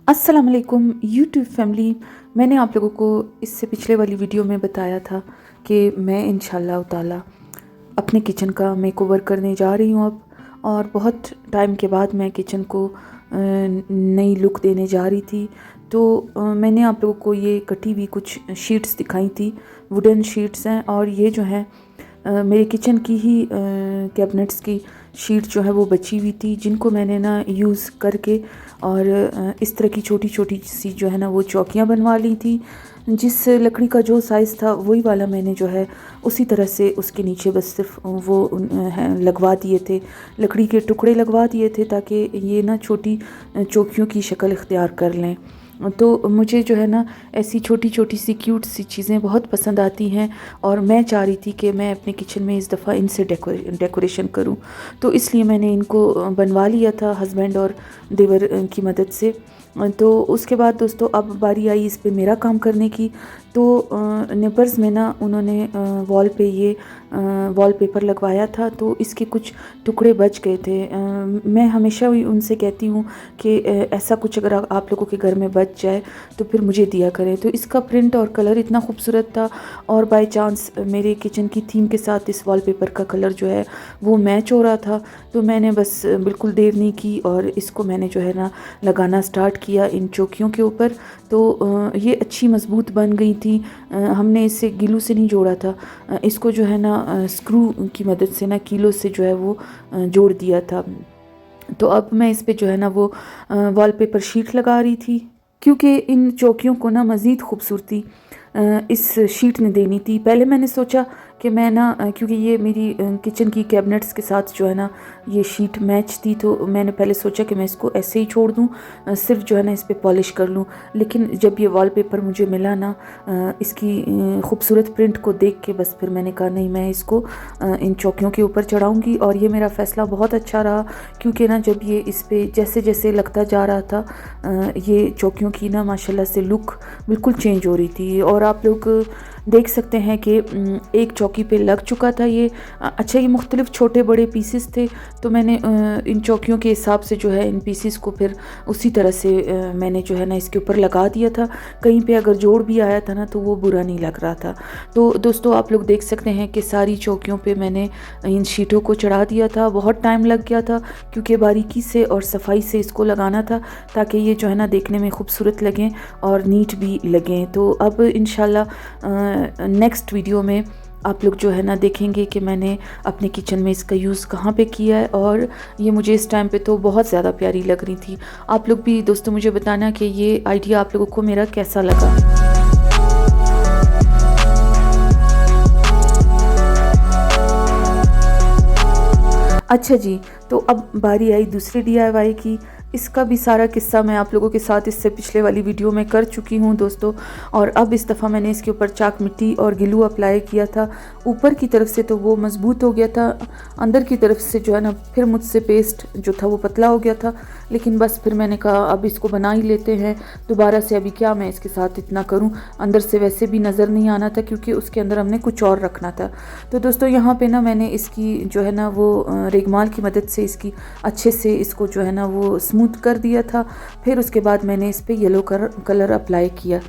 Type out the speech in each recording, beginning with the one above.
अस्सलाम वालेकुम YouTube family. मैंने आप लोगों को इससे पिछले वाली वीडियो में बताया था कि मैं इंशाल्लाह ताला अपने किचन का मेकओवर करने जा रही हूँ अब, और बहुत टाइम के बाद मैं किचन को नई लुक देने जा रही थी। तो मैंने आप लोगों को ये कटी हुई कुछ शीट्स दिखाई थी, वुडन शीट्स हैं, और ये जो है मेरे किचन की ही कैबिनेट्स की शीट जो है वो बची हुई थी, जिनको मैंने ना यूज़ करके और इस तरह की छोटी छोटी सी जो है ना वो चौकियाँ बनवा ली थी। जिस लकड़ी का जो साइज़ था वही वाला मैंने जो है उसी तरह से उसके नीचे बस सिर्फ वो लगवा दिए थे, लकड़ी के टुकड़े लगवा दिए थे, ताकि ये ना छोटी चौकियों की शक्ल इख्तियार कर लें। तो मुझे जो है ना ऐसी छोटी छोटी सी क्यूट सी चीज़ें बहुत पसंद आती हैं, और मैं चाह रही थी कि मैं अपने किचन में इस दफ़ा इनसे डेकोरेशन करूं। तो इसलिए मैंने इनको बनवा लिया था हस्बैंड और देवर की मदद से। तो उसके बाद दोस्तों अब बारी आई इस पे मेरा काम करने की। तो नेबर्स में ना उन्होंने वॉल पे ये वॉलपेपर लगवाया था, तो इसके कुछ टुकड़े बच गए थे। मैं हमेशा उनसे कहती हूँ कि ऐसा कुछ अगर आप लोगों के घर में बच जाए तो फिर मुझे दिया करें। तो इसका प्रिंट और कलर इतना खूबसूरत था, और बाय चांस मेरे किचन की थीम के साथ इस वॉलपेपर का कलर जो है वो मैच हो रहा था। तो मैंने बस बिल्कुल देर नहीं की और इसको मैंने जो है ना लगाना स्टार्ट किया इन चौकियों के ऊपर। तो ये अच्छी मज़बूत बन गई थी। हमने इसे गिलू से नहीं जोड़ा था, इसको जो है ना स्क्रू की मदद से ना कीलों से जो है वो जोड़ दिया था। तो अब मैं इस पे जो है ना वो वॉलपेपर शीट लगा रही थी, क्योंकि इन चौकियों को ना मज़ीद खूबसूरती इस शीट ने देनी थी। पहले मैंने सोचा कि मैं ना क्योंकि ये मेरी किचन की कैबिनेट्स के साथ जो है ना ये शीट मैच थी, तो मैंने पहले सोचा कि मैं इसको ऐसे ही छोड़ दूँ, सिर्फ जो है ना इस पे पॉलिश कर लूँ। लेकिन जब ये वॉलपेपर मुझे मिला ना इसकी खूबसूरत प्रिंट को देख के, बस फिर मैंने कहा नहीं, मैं इसको इन चौकियों के ऊपर चढ़ाऊँगी। और ये मेरा फ़ैसला बहुत अच्छा रहा, क्योंकि ना जब ये इस पे जैसे जैसे लगता जा रहा था ये चौकियों की ना माशाल्लाह से लुक बिल्कुल चेंज हो रही थी। और आप लोग देख सकते हैं कि एक चौकी पे लग चुका था ये। अच्छा, ये मुख्तलिफ छोटे बड़े पीसेस थे, तो मैंने इन चौकियों के हिसाब से जो है इन पीसेस को फिर उसी तरह से मैंने जो है ना इसके ऊपर लगा दिया था। कहीं पे अगर जोड़ भी आया था ना तो वो बुरा नहीं लग रहा था। तो दोस्तों आप लोग देख सकते हैं कि सारी चौकियों पे मैंने इन शीटों को चढ़ा दिया था। बहुत टाइम लग गया था, क्योंकि बारीकी से और सफाई से इसको लगाना था, ताकि ये जो है ना देखने में खूबसूरत लगें और नीट भी लगें। तो अब इंशाल्लाह नेक्स्ट वीडियो में आप लोग जो है ना देखेंगे कि मैंने अपने किचन में इसका यूज़ कहाँ पे किया है, और ये मुझे इस टाइम पे तो बहुत ज़्यादा प्यारी लग रही थी। आप लोग भी दोस्तों मुझे बताना कि ये आइडिया आप लोगों को मेरा कैसा लगा। अच्छा जी, तो अब बारी आई दूसरे DIY की। इसका भी सारा किस्सा मैं आप लोगों के साथ इससे पिछले वाली वीडियो में कर चुकी हूँ दोस्तों। और अब इस दफ़ा मैंने इसके ऊपर चाक मिट्टी और गिलू अप्लाई किया था। ऊपर की तरफ से तो वो मज़बूत हो गया था, अंदर की तरफ से जो है ना फिर मुझसे पेस्ट जो था वो पतला हो गया था। लेकिन बस फिर मैंने कहा अब इसको बना ही लेते हैं दोबारा से, अभी क्या मैं इसके साथ इतना करूँ। अंदर से वैसे भी नज़र नहीं आना था, क्योंकि उसके अंदर हमने कुछ और रखना था। तो दोस्तों यहाँ पे ना मैंने इसकी जो है ना वो रेगमाल की मदद से इसकी अच्छे से इसको जो है ना वो स्मूथ कर दिया था। फिर उसके बाद मैंने इस पे येलो कलर अप्लाई किया।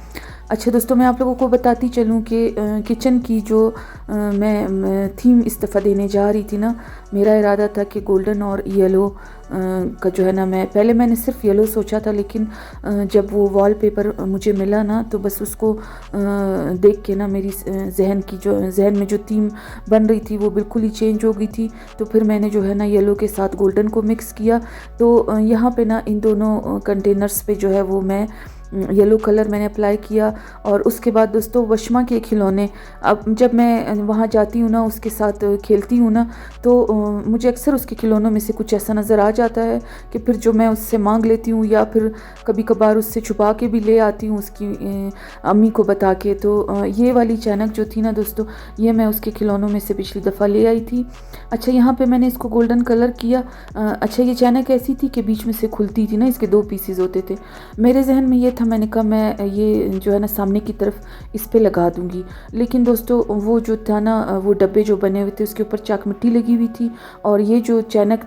अच्छा दोस्तों, मैं आप लोगों को बताती चलूँ कि किचन की जो मैं थीम इस दफ़ा देने जा रही थी ना, मेरा इरादा था कि गोल्डन और येलो का जो है ना मैंने सिर्फ येलो सोचा था। लेकिन जब वो वॉलपेपर मुझे मिला ना, तो बस उसको देख के ना मेरी जहन में जो थीम बन रही थी वो बिल्कुल ही चेंज हो गई थी। तो फिर मैंने जो है ना येलो के साथ गोल्डन को मिक्स किया। तो यहाँ पे ना इन दोनों कंटेनर्स पे जो है वो मैं येलो कलर मैंने अप्लाई किया। और उसके बाद दोस्तों वशमा के खिलौने, अब जब मैं वहाँ जाती हूँ ना उसके साथ खेलती हूँ ना, तो मुझे अक्सर उसके खिलौनों में से कुछ ऐसा नज़र आ जाता है कि फिर जो मैं उससे मांग लेती हूँ, या फिर कभी कभार उससे छुपा के भी ले आती हूँ उसकी अम्मी को बता के। तो ये वाली चैनक जो थी ना दोस्तों, ये मैं उसके खिलौनों में से पिछली दफ़ा ले आई थी। अच्छा, यहाँ पे मैंने इसको गोल्डन कलर किया। अच्छा, ये चैनक ऐसी थी कि बीच में से खुलती थी ना, इसके 2 पीसेस होते थे। मेरे जहन में ये था, मैंने कहा मैं ये जो है ना सामने की तरफ इस पे लगा दूँगी। लेकिन दोस्तों वो जो था ना, वो डब्बे जो बने हुए थे उसके ऊपर चाक मिट्टी लगी हुई थी, और ये जो चैनक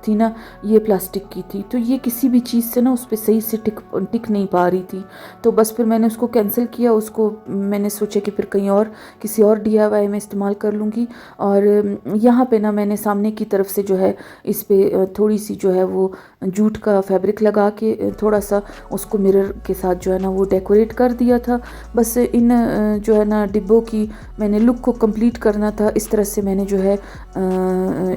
थी ना ये प्लास्टिक की थी, तो ये किसी भी चीज़ से ना उस पर सही से टिक नहीं पा रही थी। तो बस फिर मैंने उसको कैंसिल किया। उसको मैंने सोचा कि फिर कहीं और किसी और DIY में इस्तेमाल कर लूँगी। और यहाँ पे ना मैंने सामने की तरफ से जो है इस पे थोड़ी सी जो है वो जूट का फैब्रिक लगा के थोड़ा सा उसको मिरर के साथ जो है ना वो डेकोरेट कर दिया था। बस इन जो है ना डिब्बों की मैंने लुक को कंप्लीट करना था। इस तरह से मैंने जो है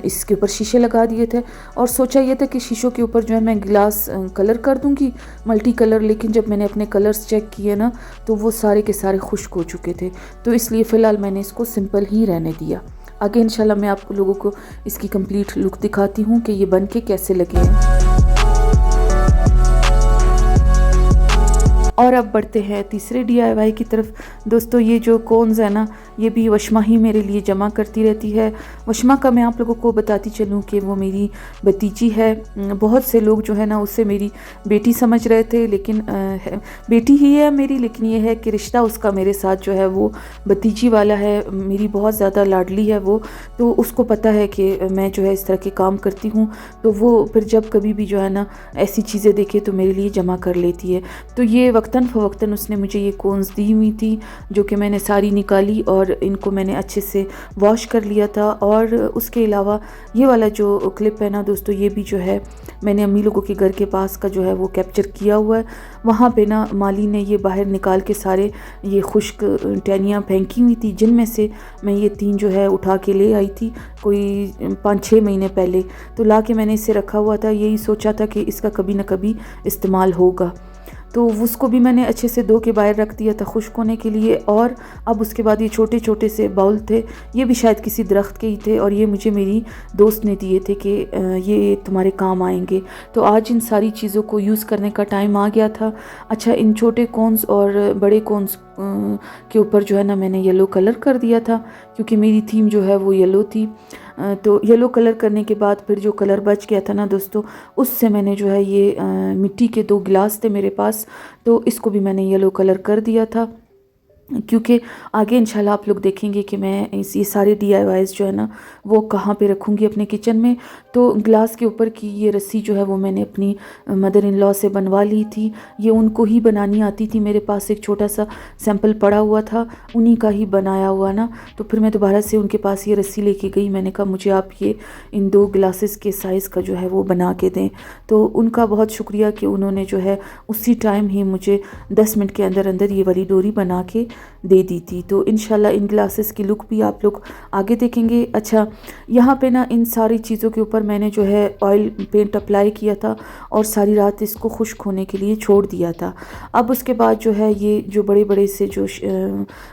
इसके ऊपर शीशे लगा दिए थे, और सोचा ये था कि शीशों के ऊपर जो है मैं ग्लास कलर कर दूंगी, मल्टी कलर। लेकिन जब मैंने अपने कलर्स चेक किए ना तो वो सारे के सारे खुश्क हो चुके थे, तो इसलिए फ़िलहाल मैंने इसको सिंपल ही रहने दिया। आगे इंशाल्लाह मैं आप लोगों को इसकी कंप्लीट लुक दिखाती हूँ कि ये बन के कैसे लगे हैं। और अब बढ़ते हैं तीसरे DIY की तरफ। दोस्तों ये जो कोन्स है ना, ये भी वशमा ही मेरे लिए जमा करती रहती है। वशमा का मैं आप लोगों को बताती चलूँ कि वो मेरी भतीजी है। बहुत से लोग जो है ना उसे मेरी बेटी समझ रहे थे, लेकिन बेटी ही है मेरी, लेकिन ये है कि रिश्ता उसका मेरे साथ जो है वो भतीजी वाला है। मेरी बहुत ज़्यादा लाडली है वो, तो उसको पता है कि मैं जो है इस तरह के काम करती हूँ, तो वो फिर जब कभी भी जो है ना ऐसी चीज़ें देखे तो मेरे लिए जमा कर लेती है। तो ये वक्तन फ़वक्तन उसने मुझे ये कोन्स दी हुई थी, जो कि मैंने सारी निकाली और इनको मैंने अच्छे से वॉश कर लिया था। और उसके अलावा ये वाला जो क्लिप है ना दोस्तों, ये भी जो है मैंने अम्मी लोगों के घर के पास का जो है वो कैप्चर किया हुआ है। वहाँ पे ना माली ने ये बाहर निकाल के सारे ये खुश्क टहनियाँ फेंकी हुई थी, जिनमें से मैं ये 3 जो है उठा के ले आई थी कोई 5-6 महीने पहले। तो ला के मैंने इसे रखा हुआ था, यही सोचा था कि इसका कभी ना कभी इस्तेमाल होगा। तो उसको भी मैंने अच्छे से धो के बाहर रख दिया था खुश्क होने के लिए। और अब उसके बाद ये छोटे छोटे से बाउल थे, ये भी शायद किसी दरख्त के ही थे, और ये मुझे मेरी दोस्त ने दिए थे कि ये तुम्हारे काम आएंगे। तो आज इन सारी चीज़ों को यूज़ करने का टाइम आ गया था। अच्छा, इन छोटे कोन्स और बड़े कोन्स के ऊपर जो है ना मैंने येलो कलर कर दिया था, क्योंकि मेरी थीम जो है वो येलो थी। तो येलो कलर करने के बाद फिर जो कलर बच गया था ना दोस्तों, उससे मैंने जो है ये मिट्टी के 2 गिलास थे मेरे पास, तो इसको भी मैंने येलो कलर कर दिया था। क्योंकि आगे इंशाल्लाह आप लोग देखेंगे कि मैं ये सारे DIYs जो है ना वो कहाँ पे रखूँगी अपने किचन में। तो ग्लास के ऊपर की ये रस्सी जो है वो मैंने अपनी मदर इन लॉ से बनवा ली थी। ये उनको ही बनानी आती थी, मेरे पास एक छोटा सा सैंपल पड़ा हुआ था उन्हीं का ही बनाया हुआ ना। तो फिर मैं दोबारा से उनके पास ये रस्सी लेके गई, मैंने कहा मुझे आप ये इन 2 ग्लासेस के साइज़ का जो है वो बना के दें। तो उनका बहुत शुक्रिया कि उन्होंने जो है उसी टाइम ही मुझे 10 मिनट के अंदर अंदर ये वाली डोरी बना के दे दी थी। तो इंशाल्लाह इन ग्लासेस की लुक भी आप लोग आगे देखेंगे। अच्छा, यहाँ पे ना इन सारी चीज़ों के ऊपर मैंने जो है ऑयल पेंट अप्लाई किया था और सारी रात इसको खुश्क होने के लिए छोड़ दिया था। अब उसके बाद जो है ये जो बड़े बड़े से जो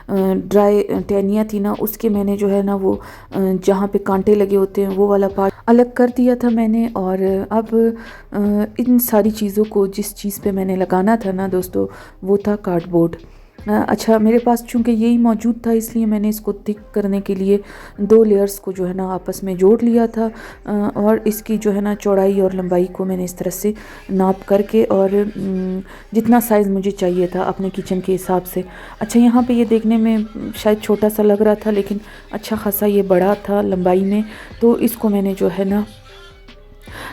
ड्राई टहनियाँ थी ना, उसके मैंने जो है ना वो जहाँ पे कांटे लगे होते हैं वो वाला पार्ट अलग कर दिया था मैंने। और अब इन सारी चीज़ों को जिस चीज़ पे मैंने लगाना था ना दोस्तों, वो था कार्डबोर्ड। अच्छा, मेरे पास चूँकि यही मौजूद था, इसलिए मैंने इसको थिक करने के लिए 2 लेयर्स को जो है ना आपस में जोड़ लिया था। और इसकी जो है ना चौड़ाई और लंबाई को मैंने इस तरह से नाप करके, और जितना साइज़ मुझे चाहिए था अपने किचन के हिसाब से। अच्छा, यहाँ पे ये देखने में शायद छोटा सा लग रहा था, लेकिन अच्छा खासा ये बड़ा था लंबाई में। तो इसको मैंने जो है ना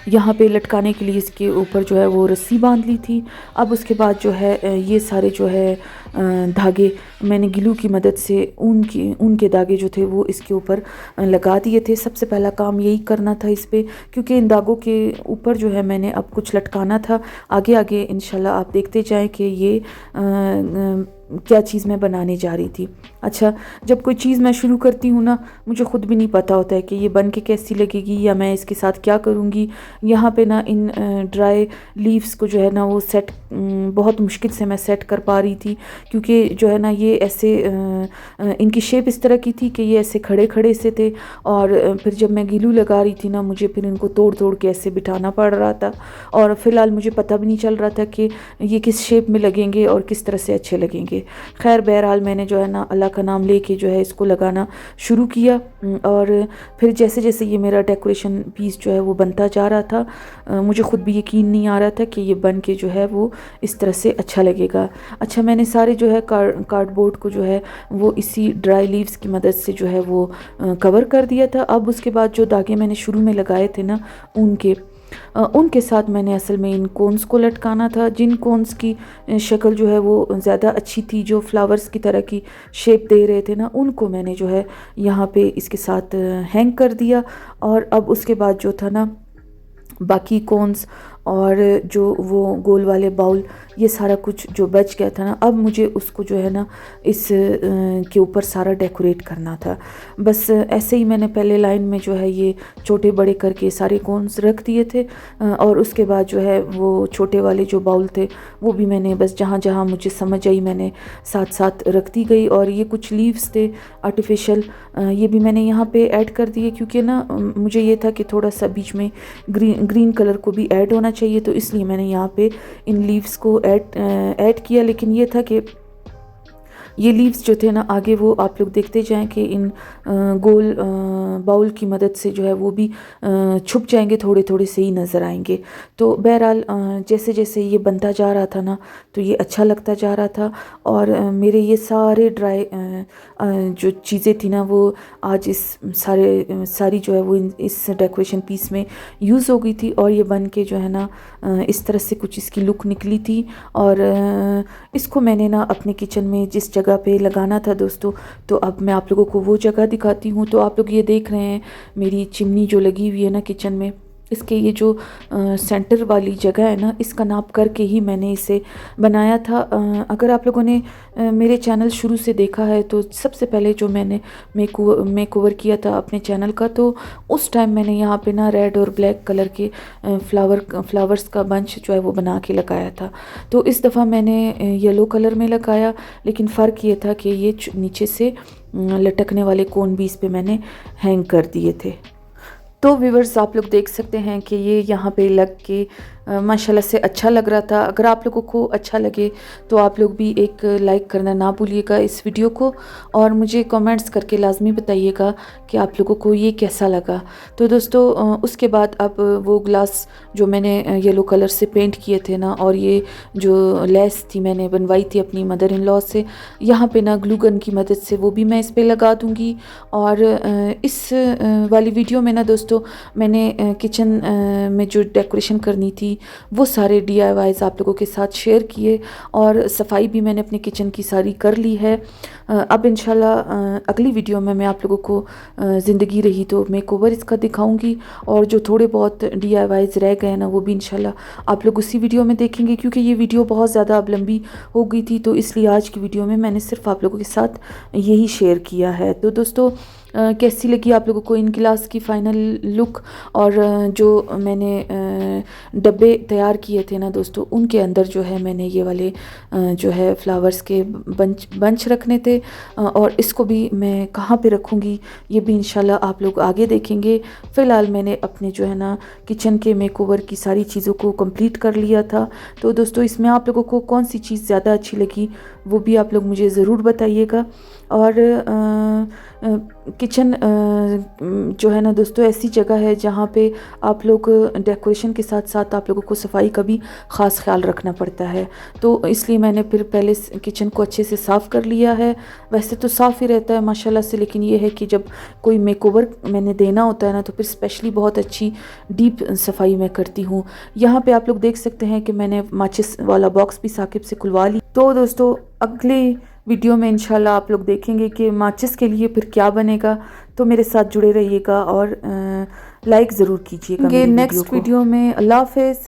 यहाँ पे लटकाने के लिए इसके ऊपर जो है वो रस्सी बांध ली थी। अब उसके बाद जो है ये सारे जो है धागे मैंने ग्लू की मदद से ऊन के धागे जो थे वो इसके ऊपर लगा दिए थे। सबसे पहला काम यही करना था इस पे, क्योंकि इन धागों के ऊपर जो है मैंने अब कुछ लटकाना था। आगे आगे इंशाल्लाह आप देखते जाएं कि ये क्या चीज़ मैं बनाने जा रही थी। अच्छा, जब कोई चीज़ मैं शुरू करती हूँ ना, मुझे ख़ुद भी नहीं पता होता है कि ये बन के कैसी लगेगी या मैं इसके साथ क्या करूँगी। यहाँ पे ना इन ड्राई लीव्स को जो है ना वो सेट बहुत मुश्किल से मैं सेट कर पा रही थी, क्योंकि जो है ना ये ऐसे इनकी शेप इस तरह की थी कि ये ऐसे खड़े खड़े से थे। और फिर जब मैं ग्लू लगा रही थी ना, मुझे फिर इनको तोड़ तोड़ के ऐसे बिठाना पड़ रहा था, और फ़िलहाल मुझे पता भी नहीं चल रहा था कि ये किस शेप में लगेंगे और किस तरह से अच्छे लगेंगे। जाएंगे। खैर बहरहाल मैंने जो है ना अल्लाह का नाम लेके जो है इसको लगाना शुरू किया, और फिर जैसे जैसे ये मेरा डेकोरेशन पीस जो है वो बनता जा रहा था, मुझे ख़ुद भी यकीन नहीं आ रहा था कि ये बन के जो है वो इस तरह से अच्छा लगेगा। अच्छा, मैंने सारे जो है कार्डबोर्ड को जो है वो इसी ड्राई लीव्स की मदद से जो है वो कवर कर दिया था। अब उसके बाद जो धागे मैंने शुरू में लगाए थे ना उनके साथ मैंने असल में इन कोन्स को लटकाना था। जिन कोन्स की शक्ल जो है वो ज़्यादा अच्छी थी, जो फ्लावर्स की तरह की शेप दे रहे थे ना, उनको मैंने जो है यहाँ पे इसके साथ हैंग कर दिया। और अब उसके बाद जो था ना बाकी कोन्स और जो वो गोल वाले बाउल, ये सारा कुछ जो बच गया था ना, अब मुझे उसको जो है ना इस के ऊपर सारा डेकोरेट करना था। बस ऐसे ही मैंने पहले लाइन में जो है ये छोटे बड़े करके सारे कोन्स रख दिए थे, और उसके बाद जो है वो छोटे वाले जो बाउल थे वो भी मैंने बस जहाँ जहाँ मुझे समझ आई मैंने साथ साथ रखती गई। और ये कुछ लीव्स थे आर्टिफिशियल, ये भी मैंने यहाँ पे ऐड कर दिए, क्योंकि ना मुझे ये था कि थोड़ा सा बीच में ग्रीन कलर को भी ऐड होना चाहिए, तो इसलिए मैंने यहाँ पे इन लीव्स को ऐड किया। लेकिन ये था कि ये लीव्स जो थे ना आगे वो आप लोग देखते जाएं कि इन गोल बाउल की मदद से जो है वो भी छुप जाएंगे, थोड़े थोड़े से ही नज़र आएंगे। तो बहरहाल जैसे जैसे ये बनता जा रहा था ना तो ये अच्छा लगता जा रहा था। और मेरे ये सारे ड्राई जो चीज़ें थी ना वो आज इस सारी जो है वो इस डेकोरेशन पीस में यूज़ हो गई थी, और ये बन के जो है ना इस तरह से कुछ इसकी लुक निकली थी। और इसको मैंने ना अपने किचन में जिस जगह पे लगाना था दोस्तों, तो अब मैं आप लोगों को वो जगह दिखाती हूँ। तो आप लोग ये देख रहे हैं मेरी चिमनी जो लगी हुई है ना किचन में, इसके ये जो सेंटर वाली जगह है ना, इसका नाप करके ही मैंने इसे बनाया था। अगर आप लोगों ने मेरे चैनल शुरू से देखा है तो सबसे पहले जो मैंने मेक ओवर किया था अपने चैनल का, तो उस टाइम मैंने यहाँ पे ना रेड और ब्लैक कलर के फ्लावर्स का बंच जो है वो बना के लगाया था। तो इस दफ़ा मैंने येलो कलर में लगाया, लेकिन फ़र्क ये था कि ये नीचे से लटकने वाले कोन भी इस पे मैंने हैंग कर दिए थे। तो व्यूवर्स आप लोग देख सकते हैं कि ये यहाँ पे लग के माशाल्लाह से अच्छा लग रहा था। अगर आप लोगों को अच्छा लगे तो आप लोग भी एक लाइक करना ना भूलिएगा इस वीडियो को, और मुझे कमेंट्स करके लाजमी बताइएगा कि आप लोगों को ये कैसा लगा। तो दोस्तों उसके बाद अब वो ग्लास जो मैंने येलो कलर से पेंट किए थे ना, और ये जो लेस थी मैंने बनवाई थी अपनी मदर इन लॉ से, यहाँ पे ना ग्लू गन की मदद से वो भी मैं इस पर लगा दूँगी। और इस वाली वीडियो में ना दोस्तों मैंने किचन में जो डेकोरेशन करनी थी वो सारे DIYs आप लोगों के साथ शेयर किए, और सफाई भी मैंने अपने किचन की सारी कर ली है। अब इंशाल्लाह अगली वीडियो में मैं आप लोगों को ज़िंदगी रही तो मेकओवर इसका दिखाऊंगी, और जो थोड़े बहुत DIYs रह गए ना वो भी इंशाल्लाह आप लोग उसी वीडियो में देखेंगे, क्योंकि ये वीडियो बहुत ज़्यादा अब लंबी हो गई थी, तो इसलिए आज की वीडियो में मैंने सिर्फ आप लोगों के साथ यही शेयर किया है। तो दोस्तों कैसी लगी आप लोगों को इन गिलास की फ़ाइनल लुक, और जो मैंने डब्बे तैयार किए थे ना दोस्तों, उनके अंदर जो है मैंने ये वाले जो है फ्लावर्स के बंच रखने थे, और इसको भी मैं कहाँ पे रखूँगी ये भी इंशाल्लाह आप लोग आगे देखेंगे। फ़िलहाल मैंने अपने जो है ना किचन के मेकओवर की सारी चीज़ों को कंप्लीट कर लिया था। तो दोस्तों इसमें आप लोगों को कौन सी चीज़ ज़्यादा अच्छी लगी वो भी आप लोग मुझे ज़रूर बताइएगा। और किचन जो है ना दोस्तों ऐसी जगह है जहाँ पे आप लोग डेकोरेशन के साथ साथ आप लोगों को सफाई का भी ख़ास ख्याल रखना पड़ता है। तो इसलिए मैंने फिर पहले किचन को अच्छे से साफ़ कर लिया है। वैसे तो साफ़ ही रहता है माशाल्लाह से, लेकिन ये है कि जब कोई मेकओवर मैंने देना होता है ना तो फिर स्पेशली बहुत अच्छी डीप सफाई मैं करती हूँ। यहाँ पे आप लोग देख सकते हैं कि मैंने माचिस वाला बॉक्स भी साकिब से खुलवा ली। तो दोस्तों अगली वीडियो में इंशाल्लाह आप लोग देखेंगे कि माचिस के लिए फिर क्या बनेगा, तो मेरे साथ जुड़े रहिएगा और लाइक ज़रूर कीजिएगा नेक्स्ट वीडियो में। अल्लाह हाफ़िज़।